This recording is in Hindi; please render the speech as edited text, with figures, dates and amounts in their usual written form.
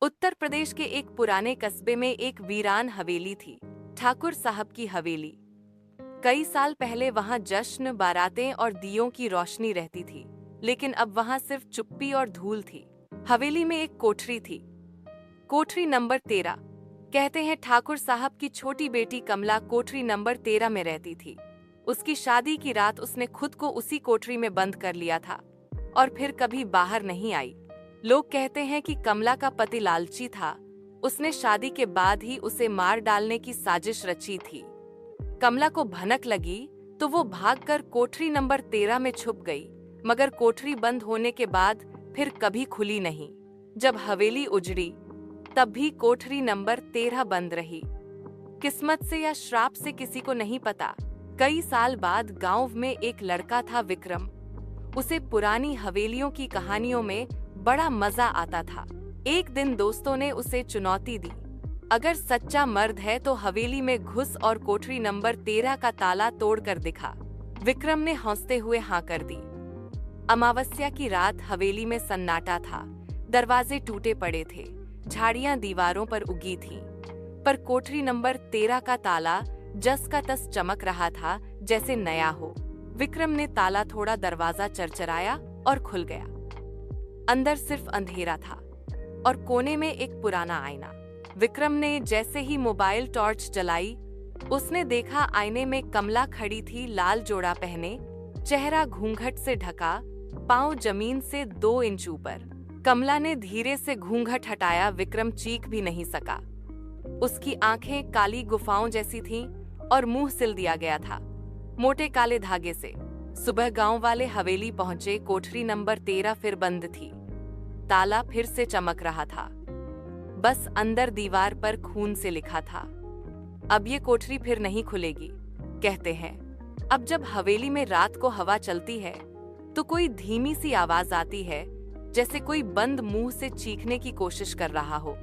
उत्तर प्रदेश के एक पुराने कस्बे में एक वीरान हवेली थी, ठाकुर साहब की हवेली। कई साल पहले वहां जश्न, बारातें और दियों की रोशनी रहती थी, लेकिन अब वहां सिर्फ चुप्पी और धूल थी। हवेली में एक कोठरी थी, कोठरी नंबर 13। कहते हैं ठाकुर साहब की छोटी बेटी कमला कोठरी नंबर 13 में रहती थी। उसकी शादी की रात उसने खुद को उसी कोठरी में बंद कर लिया था और फिर कभी बाहर नहीं आई। लोग कहते हैं कि कमला का पति लालची था, उसने शादी के बाद ही उसे मार डालने की साजिश रची थी। कमला को भनक लगी तो वो भागकर कोठरी नंबर 13 में छुप गई, मगर कोठरी बंद होने के बाद फिर कभी खुली नहीं। जब हवेली उजड़ी तब भी कोठरी नंबर 13 बंद रही। किस्मत से या श्राप से किसी को नहीं पता। कई साल बाद गांव में एक लड़का था, विक्रम। उसे पुरानी हवेलियों की कहानियों में बड़ा मजा आता था। एक दिन दोस्तों ने उसे चुनौती दी, अगर सच्चा मर्द है तो हवेली में घुस और कोठरी नंबर 13 का ताला तोड़ कर दिखा। विक्रम ने हंसते हुए हाँ कर दी। अमावस्या की रात हवेली में सन्नाटा था, दरवाजे टूटे पड़े थे, झाड़ियां दीवारों पर उगी थीं, पर कोठरी नंबर 13 का ताला जस का तस चमक रहा था, जैसे नया हो। विक्रम ने ताला थोड़ा, दरवाजा चरचराया और खुल गया। अंदर सिर्फ अंधेरा था और कोने में एक पुराना आईना। विक्रम ने जैसे ही मोबाइल टॉर्च जलाई, उसने देखा आईने में कमला खड़ी थी, लाल जोड़ा पहने, चेहरा घूंघट से ढका, पांव जमीन से 2 इंच ऊपर। कमला ने धीरे से घूंघट हटाया, विक्रम चीख भी नहीं सका। उसकी आंखें काली गुफाओं जैसी थीं और मुंह सिल दिया गया था, मोटे काले धागे से। सुबह गांव वाले हवेली पहुंचे, कोठरी नंबर 13 फिर बंद थी, ताला फिर से चमक रहा था, बस अंदर दीवार पर खून से लिखा था, अब ये कोठरी फिर नहीं खुलेगी। कहते हैं अब जब हवेली में रात को हवा चलती है तो कोई धीमी सी आवाज आती है, जैसे कोई बंद मुंह से चीखने की कोशिश कर रहा हो।